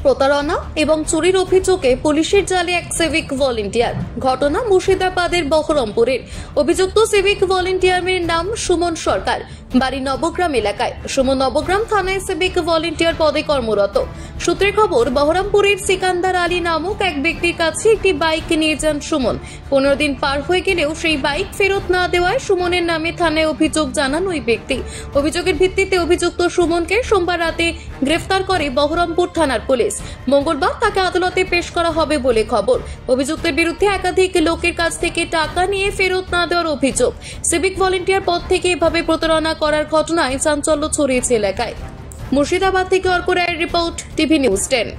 প্রতারণা এবং চুরির অভিযোগে পুলিশের জালে এক সিভিক ভলেন্টিয়ার। ঘটনা মুর্শিদাবাদের বহরমপুরের। অভিযুক্ত সিভিক ভলেন্টিয়ারের নাম সুমন সরকার, বাড়ি নবগ্রাম এলাকায়। সুমন নবগ্রাম থানায় সিভিক ভলেন্টিয়ার পদে কর্মরত। সূত্রের খবর, বহরমপুরের সিকান্দার আলী নামক এক ব্যক্তির কাছে একটি বাইক নিয়ে যান সুমন। 15 দিন পার হয়ে গেলেও সেই বাইক ফেরত না দেওয়ায় সুমনের নামে থানায় অভিযোগ জানান ওই ব্যক্তি। অভিযোগের ভিত্তিতে অভিযুক্ত সুমনকে সোমবার রাতে গ্রেফতার করে বহরমপুর থানার পুলিশ। মঙ্গলবার তাকে আদালতে পেশ করা হবে বলে খবর। অভিযুক্তের বিরুদ্ধে একাধিক লোকের কাছ থেকে টাকা নিয়ে ফেরত না দেওয়ার অভিযোগ। সিভিক ভলেন্টিয়ার পদ থেকে এভাবে প্রতারণা করার ঘটনায় চাঞ্চল্য ছড়িয়েছে এলাকায়। মুর্শিদাবাদ থেকে অর্ক রায়ের রিপোর্ট, টিভি নিউজ 10।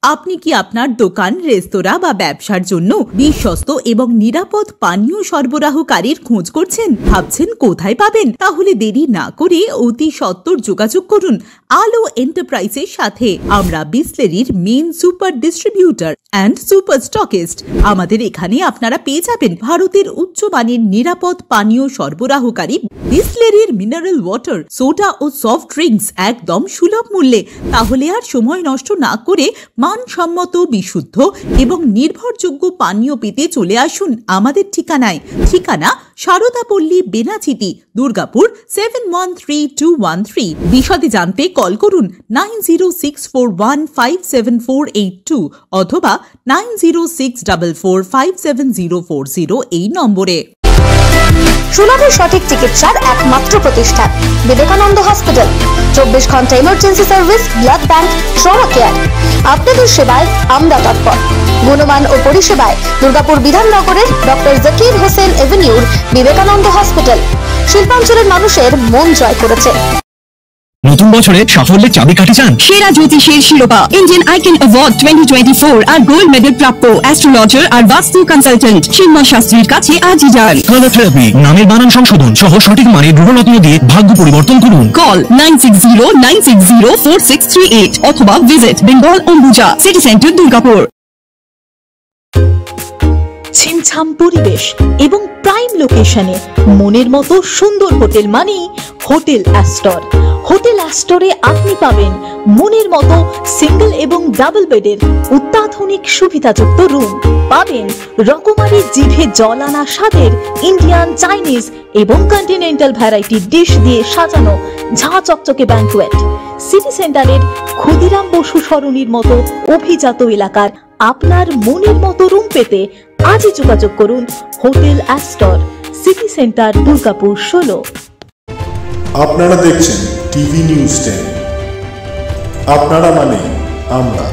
আপনি কি আপনার দোকান, রেস্তোরাঁ বা ব্যবসার জন্য বিশ্বস্ত এবং নিরাপদ পানীয় সরবরাহকারীর খোঁজ করছেন? ভাবছেন কোথায় পাবেন? তাহলে দেরি না করে অতি সত্বর যোগাযোগ করুন আলো এন্টারপ্রাইজের সাথে। আমরা বিসলেরির main super distributor and super stockist. আমাদের এখানে আপনারা পেয়ে যাবেন ভারতের উচ্চমানের নিরাপদ পানীয় সরবরাহকারী বিসলেরির মিনারেল ওয়াটার, সোডা ও সফট ড্রিঙ্কস একদম সুলভ মূল্যে। তাহলে আর সময় নষ্ট না করে মানসম্মত, বিশুদ্ধ এবং নির্ভরযোগ্য পানীয় পেতে চলে আসুন আমাদের ঠিকানায়। ঠিকানা সারদাপল্লী, বেনাচিটি, দুর্গাপুর 713213। বিশদে জানতে কল করুন 9064157482 অথবা 9064457040 এই নম্বরে। সুলভ সঠিক চিকিৎসার একমাত্র প্রতিষ্ঠান বিবেকানন্দ হসপিটাল। 24 ঘন্টা emergency service, blood bank, trauma care. আপনাদের সেবায় আমরা তৎপর। গুণমান ও পরিষেবায় দুর্গাপুর বিধাননগরের ডক্টর জাকির হোসেন এভিনিউর বিবেকানন্দ হসপিটাল শিল্পাঞ্চলের মানুষের মন জয় করেছে। নতুন বছরে সাফল্যের চাবিকাঠি চান? সেরা জ্যোতিষের শিরোপা, ইন্ডিয়ান আইকন অ্যাওয়ার্ড 2024 আর গোল্ড মেডেল প্রাপ্ত অ্যাস্ট্রোলজার আর বাস্তু কনসালটেন্ট চিন্ময় শাস্ত্রীর কাছে আজই যান। কালার থেরাপি, নামের বানান সংশোধন সহ সঠিক মানের গ্রহরত্ন দিয়ে ভাগ্য পরিবর্তন করুন। কল 9609604638 অথবা visit Bengal Ambuja City Centre, Durgapur. ছিমছাম পরিবেশ এবং প্রাইম লোকেশনে মনের মতো সুন্দর হোটেল মানেই হোটেল অ্যাস্টর। হোটেল অ্যাস্টরে আপনি পাবেন মনের মতো সিঙ্গেল এবং ডাবল বেডের অত্যাধুনিক সুবিধাযুক্ত রুম, পাবেন রকমারি জিভে জল আনা স্বাদের ইন্ডিয়ান, চাইনিজ এবং কন্টিনেন্টাল ভ্যারাইটি ডিশ দিয়ে সাজানো ঝাঁ চকচকে ব্যাংকুয়েট। সিটি সেন্টারের ক্ষুদিরাম বসু সরণির মতো অভিজাত এলাকার আপনার মনের মতো রুম পেতে আজই যোগাযোগ করুন hotel Astor, city Centre, Durgapur 16। আপনারা দেখছেন টিভি নিউজ 10। আপনারা মানে আমরা।